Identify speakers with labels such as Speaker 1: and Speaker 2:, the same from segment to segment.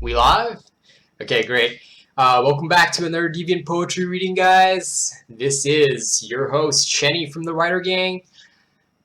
Speaker 1: We live? Okay, great. Welcome back to another Deviant Poetry reading, guys. This is your host, Chen from the Writer Gang.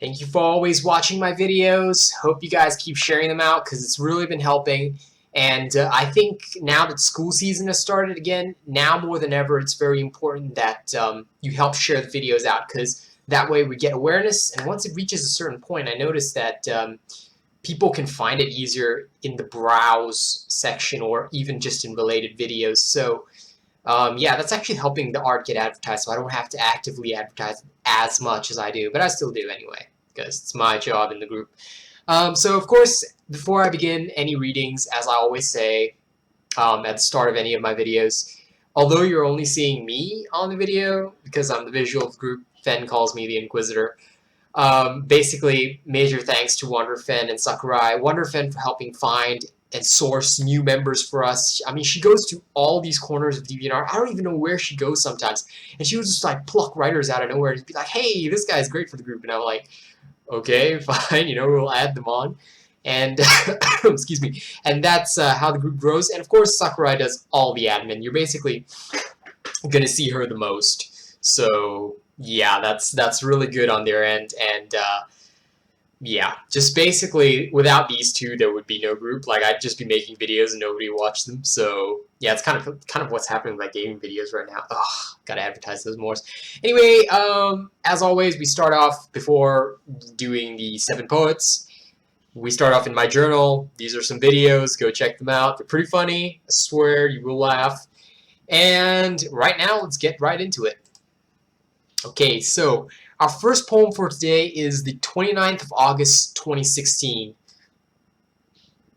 Speaker 1: Thank you for always watching my videos. Hope you guys keep sharing them out because it's really been helping. And I think now that school season has started again, now more than ever, it's very important that you help share the videos out because that way we get awareness. And once it reaches a certain point, I noticed that people can find it easier in the browse section or even just in related videos. So yeah, that's actually helping the art get advertised, so I don't have to actively advertise as much as I do, but I still do anyway, because it's my job in the group. So of course, before I begin any readings, as I always say at the start of any of my videos, although you're only seeing me on the video, because I'm the visual of the group, Fen calls me the Inquisitor. Basically, major thanks to Wonderfen and Sakurai. Wonderfen for helping find and source new members for us. I mean, she goes to all these corners of Deviant Art. I don't even know where she goes sometimes. And she would just like pluck writers out of nowhere and be like, hey, this guy's great for the group. And I'm like, okay, fine, you know, we'll add them on. And, excuse me, and that's how the group grows. And of course, Sakurai does all the admin. You're basically going to see her the most. So yeah, that's really good on their end, and yeah, just basically without these two, there would be no group. Like I'd just be making videos and nobody would watch them. So yeah, it's kind of what's happening with my gaming videos right now. Ugh, gotta advertise those more. Anyway, as always, we start off before doing the 7 poets. We start off in my journal. These are some videos. Go check them out. They're pretty funny. I swear you will laugh. And right now, let's get right into it. Okay, so our first poem for today is the 29th of August 2016.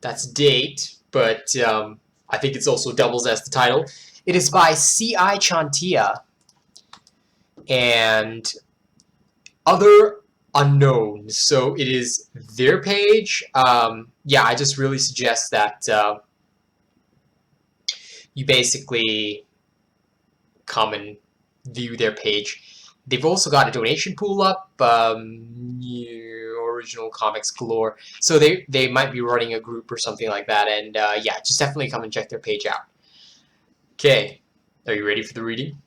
Speaker 1: That's date, but I think it's also doubles as the title. It is by C.I. Chantia and other unknowns. So it is their page. Yeah, I just really suggest that you basically come and view their page. They've also got a donation pool up, original comics galore. So they might be running a group or something like that. And yeah, just definitely come and check their page out. Okay, are you ready for the reading?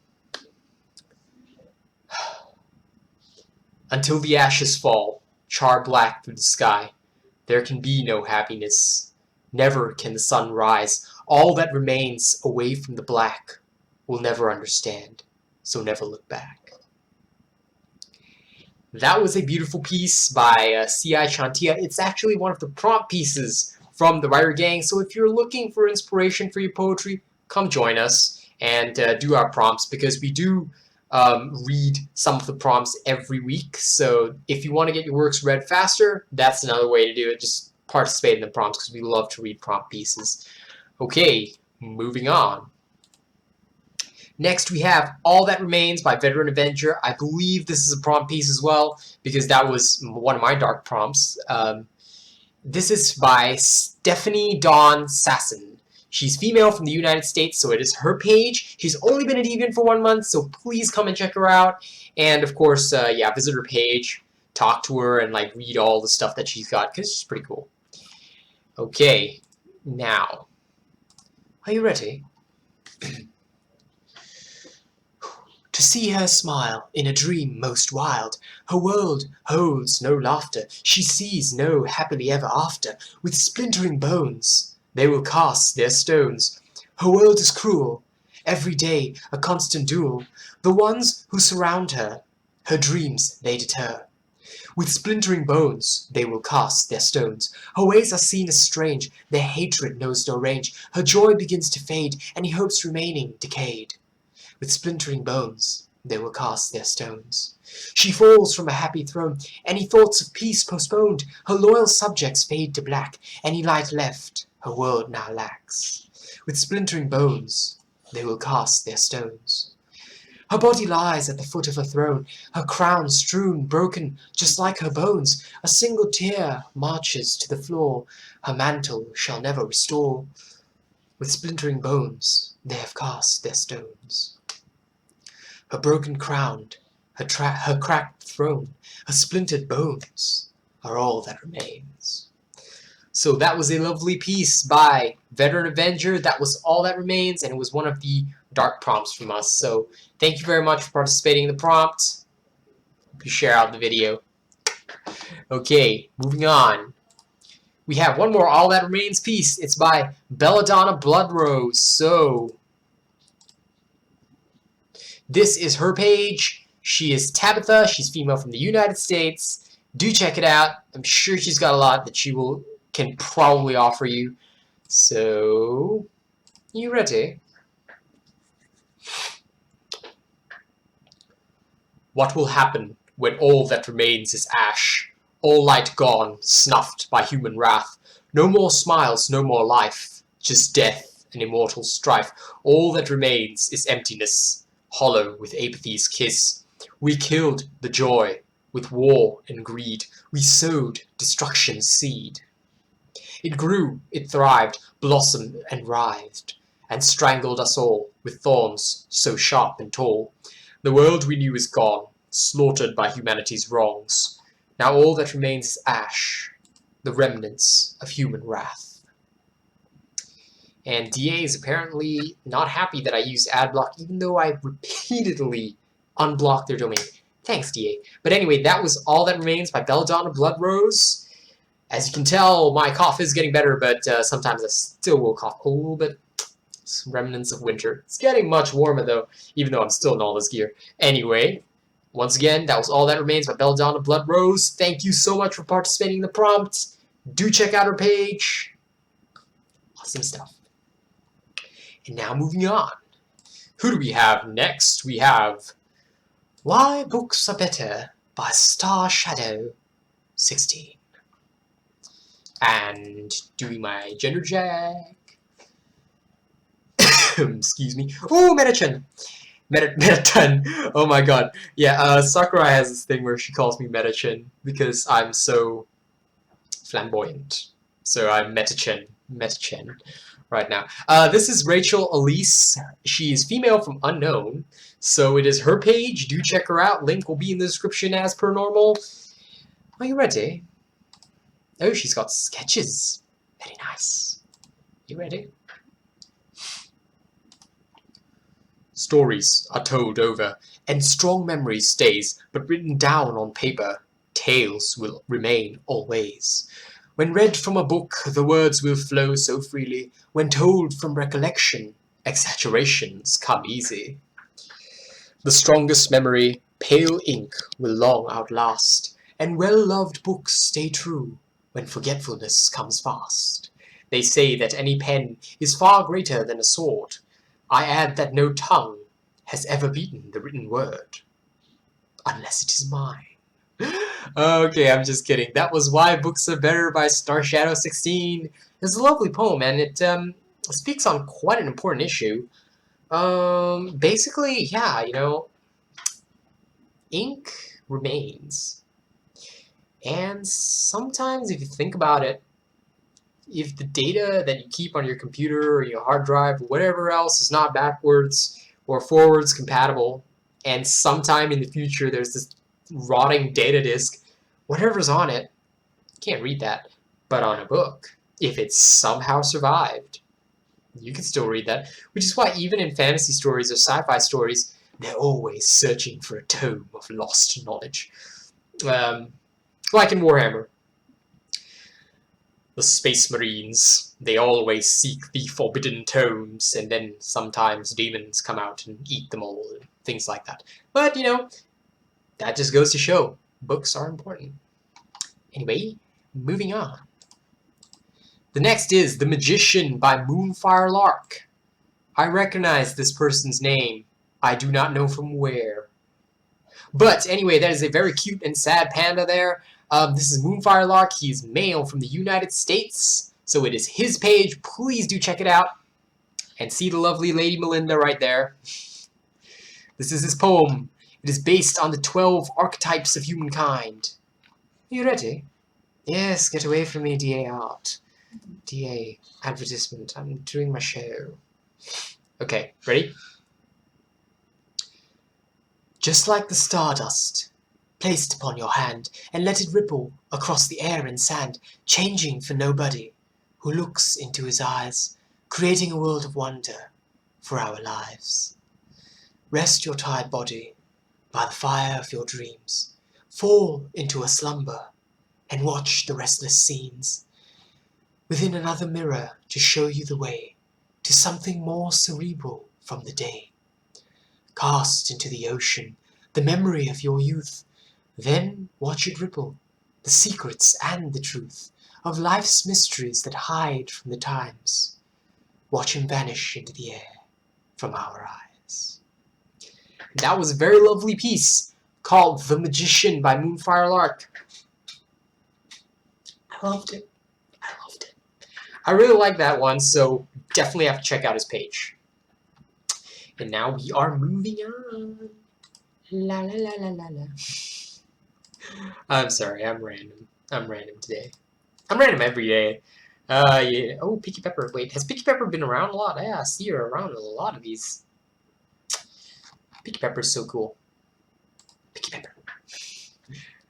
Speaker 1: Until the ashes fall, char black through the sky, there can be no happiness. Never can the sun rise. All that remains away from the black will never understand, so never look back. That was a beautiful piece by C.I. Chantia. It's actually one of the prompt pieces from the Writer Gang, so if you're looking for inspiration for your poetry, come join us and do our prompts, because we do read some of the prompts every week. So if you want to get your works read faster, that's another way to do it. Just participate in the prompts, because we love to read prompt pieces. Okay, moving on. Next, we have All That Remains by Veteran Avenger. I believe this is a prompt piece as well, because that was one of my dark prompts. This is by Stephanie Dawn Sasson. She's female from the United States, so it is her page. She's only been a Deviant for 1 month, so please come and check her out. And of course, yeah, visit her page, talk to her, and like read all the stuff that she's got, because she's pretty cool. Okay, now, are you ready? To see her smile in a dream most wild, her world holds no laughter, she sees no happily ever after. With splintering bones they will cast their stones. Her world is cruel, every day a constant duel. The ones who surround her, her dreams they deter. With splintering bones they will cast their stones. Her ways are seen as strange, their hatred knows no range. Her joy begins to fade, any hopes remaining decayed. With splintering bones they will cast their stones. She falls from a happy throne, any thoughts of peace postponed. Her loyal subjects fade to black, any light left her world now lacks. With splintering bones they will cast their stones. Her body lies at the foot of her throne, her crown strewn, broken, just like her bones. A single tear marches to the floor, her mantle shall never restore. With splintering bones they have cast their stones. Her broken crown, her cracked throne, her splintered bones are all that remains. So that was a lovely piece by Veteran Avenger. That was All That Remains, and it was one of the dark prompts from us. So thank you very much for participating in the prompt. Hope you share out the video. Okay, moving on. We have one more All That Remains piece. It's by Belladonna Bloodrose. So this is her page. She is Tabitha. She's female from the United States. Do check it out. I'm sure she's got a lot that she can probably offer you. So, you ready? What will happen when all that remains is ash? All light gone, snuffed by human wrath. No more smiles, no more life. Just death and immortal strife. All that remains is emptiness, hollow with apathy's kiss. We killed the joy with war and greed. We sowed destruction's seed. It grew, it thrived, blossomed and writhed, and strangled us all with thorns so sharp and tall. The world we knew is gone, slaughtered by humanity's wrongs. Now all that remains is ash, the remnants of human wrath. And DA is apparently not happy that I use adblock, even though I repeatedly unblocked their domain. Thanks, DA. But anyway, that was All That Remains by Belladonna Bloodrose. As you can tell, my cough is getting better, but sometimes I still will cough a little bit. Some remnants of winter. It's getting much warmer, though, even though I'm still in all this gear. Anyway, once again, that was All That Remains by Belladonna Bloodrose. Thank you so much for participating in the prompt. Do check out her page. Awesome stuff. And now moving on. Who do we have next? We have Why Books Are Better by Star Shadow 16. And doing my gender check. Excuse me. Oh, Meta-Chen. Meta-Chen. Oh my god. Yeah, Sakurai has this thing where she calls me Meta-Chen because I'm so flamboyant. So I'm Meta-Chen right now. This is Rachel Elise. She is female from Unknown. So it is her page. Do check her out. Link will be in the description as per normal. Are you ready? Oh, she's got sketches. Very nice. You ready? Stories are told over, and strong memory stays, but written down on paper, tales will remain always. When read from a book, the words will flow so freely. When told from recollection, exaggerations come easy. The strongest memory, pale ink, will long outlast, and well-loved books stay true when forgetfulness comes fast. They say that any pen is far greater than a sword. I add that no tongue has ever beaten the written word, unless it is mine. Okay, I'm just kidding. That was Why Books Are Better by Star Shadow 16. It's a lovely poem, and it speaks on quite an important issue. Basically, yeah, you know, ink remains. And sometimes, if you think about it, if the data that you keep on your computer or your hard drive or whatever else is not backwards or forwards compatible, and sometime in the future there's this rotting data disk, whatever's on it, you can't read that. But on a book, if it's somehow survived, you can still read that. Which is why even in fantasy stories or sci-fi stories, they're always searching for a tome of lost knowledge. Like in Warhammer. The Space Marines, they always seek the forbidden tomes, and then sometimes demons come out and eat them all, and things like that. But, you know, that just goes to show, books are important. Anyway, moving on. The next is The Magician by Moonfire Lark. I recognize this person's name. I do not know from where. But anyway, that is a very cute and sad panda there. This is Moonfire Lark. He's male from the United States. So it is his page. Please do check it out. And see the lovely Lady Melinda right there. This is his poem. It is based on the 12 archetypes of humankind. Are you ready? Yes, get away from me, DA Art. DA advertisement. I'm doing my show. Okay, ready? Just like the stardust placed upon your hand, and let it ripple across the air and sand, changing for nobody who looks into his eyes. creating a world of wonder for our lives. Rest your tired body by the fire of your dreams. Fall into a slumber and watch the restless scenes within another mirror to show you the way to something more cerebral from the day. Cast into the ocean the memory of your youth, then watch it ripple, the secrets and the truth of life's mysteries that hide from the times. Watch him vanish into the air from our eyes. That was a very lovely piece called The Magician by Moonfire Lark. I loved it. I really like that one, so definitely have to check out his page. And now we are moving on. La la la la la la. I'm sorry, I'm random. I'm random today. I'm random every day. Yeah. Oh, Picky Pepper. Wait, has Picky Pepper been around a lot? Yeah, I see her around a lot of these. Picky Pepper is so cool. Picky Pepper.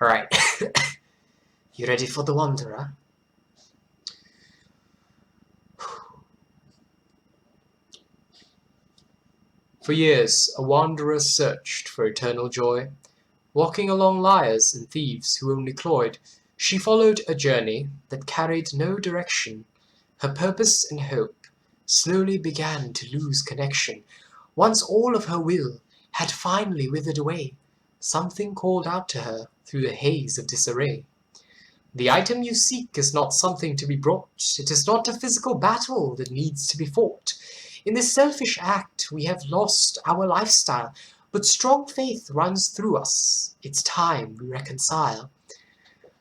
Speaker 1: Alright. You ready for the wanderer? For years, a wanderer searched for eternal joy. Walking along liars and thieves who only cloyed, she followed a journey that carried no direction. Her purpose and hope slowly began to lose connection. Once all of her will had finally withered away, something called out to her through the haze of disarray. The item you seek is not something to be brought. It is not a physical battle that needs to be fought. In this selfish act, we have lost our lifestyle, but strong faith runs through us. It's time we reconcile.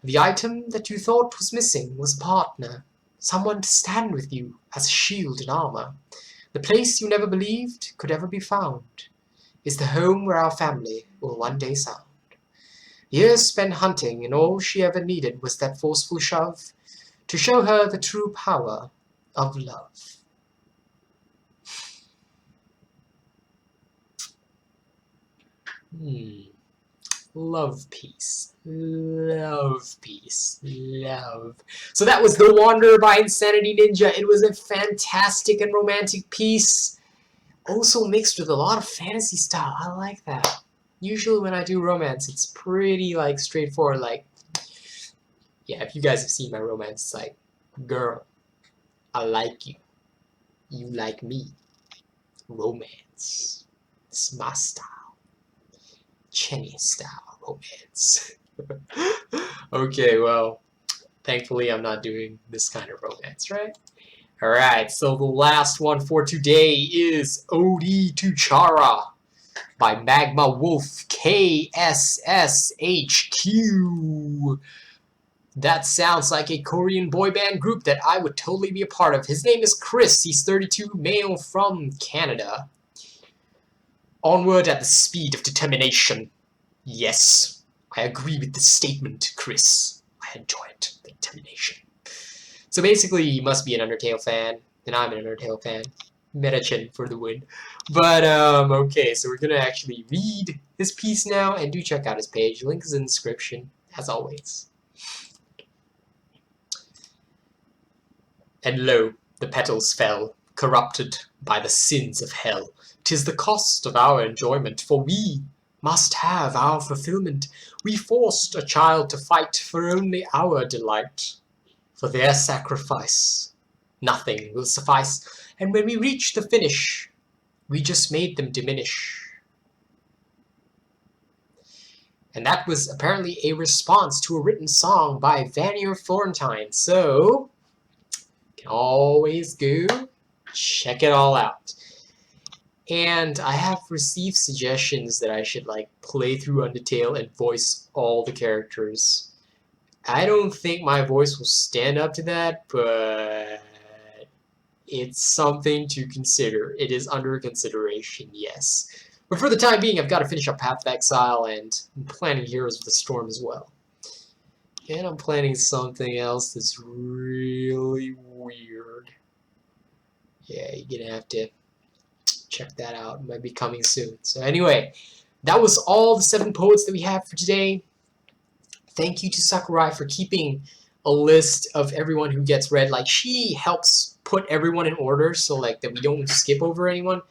Speaker 1: The item that you thought was missing was a partner, someone to stand with you as a shield and armor. The place you never believed could ever be found is the home where our family will one day sound. Years spent hunting, and all she ever needed was that forceful shove to show her the true power of love. Love piece. Love piece. Love. So that was The Wanderer by Insanity Ninja. It was a fantastic and romantic piece. Also mixed with a lot of fantasy style. I like that. Usually when I do romance, it's pretty like straightforward. Like, yeah, if you guys have seen my romance, it's like, girl, I like you. You like me. Romance. It's my style. Chenny style romance. Okay, well, thankfully I'm not doing this kind of romance, right? Alright, so the last one for today is Ode to Chara by Magma Wolf KSSHQ. That sounds like a Korean boy band group that I would totally be a part of. His name is Chris. He's 32, male from Canada. Onward at the speed of determination. Yes, I agree with this statement, Chris. I enjoy it, the determination. So basically, he must be an Undertale fan, and I'm an Undertale fan. Chen for the win. But, okay, so we're gonna actually read his piece now, and do check out his page. Link is in the description, as always. And lo, the petals fell, corrupted by the sins of hell. 'Tis the cost of our enjoyment, for we must have our fulfillment. We forced a child to fight for only our delight. For their sacrifice, nothing will suffice, and when we reach the finish, we just made them diminish. And that was apparently a response to a written song by Vanier Florentine, so you can always go check it all out. And I have received suggestions that I should like play through Undertale and voice all the characters. I don't think my voice will stand up to that, but it's something to consider. It is under consideration, yes. But for the time being, I've got to finish up Path of Exile, and I'm planning Heroes of the Storm as well. And I'm planning something else that's really weird. Yeah, you're gonna have to check that out. It might be coming soon. So anyway, that was all the 7 poets that we have for today. Thank you to Sakurai for keeping a list of everyone who gets read. Like, she helps put everyone in order so like that we don't skip over anyone.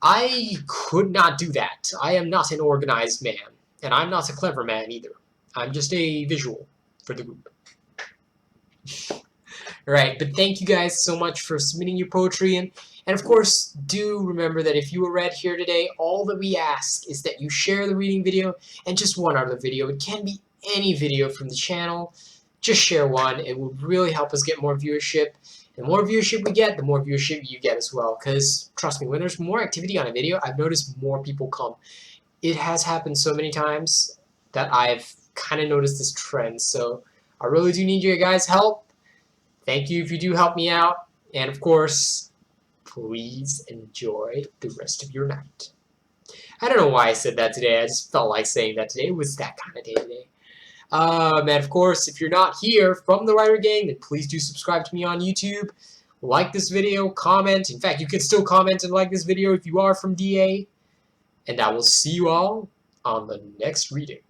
Speaker 1: I could not do that. I am not an organized man, and I'm not a clever man either. I'm just a visual for the group. Alright, but thank you guys so much for submitting your poetry, and of course, do remember that if you were read here today, all that we ask is that you share the reading video, and just one other video. It can be any video from the channel. Just share one. It will really help us get more viewership. The more viewership we get, the more viewership you get as well. Because, trust me, when there's more activity on a video, I've noticed more people come. It has happened so many times that I've kind of noticed this trend. So, I really do need your guys' help. Thank you if you do help me out. And, of course, please enjoy the rest of your night. I don't know why I said that today. I just felt like saying that today. It was that kind of day today. And of course, if you're not here from the Writer Gang, then please do subscribe to me on YouTube. Like this video, comment. In fact, you can still comment and like this video if you are from DA. And I will see you all on the next reading.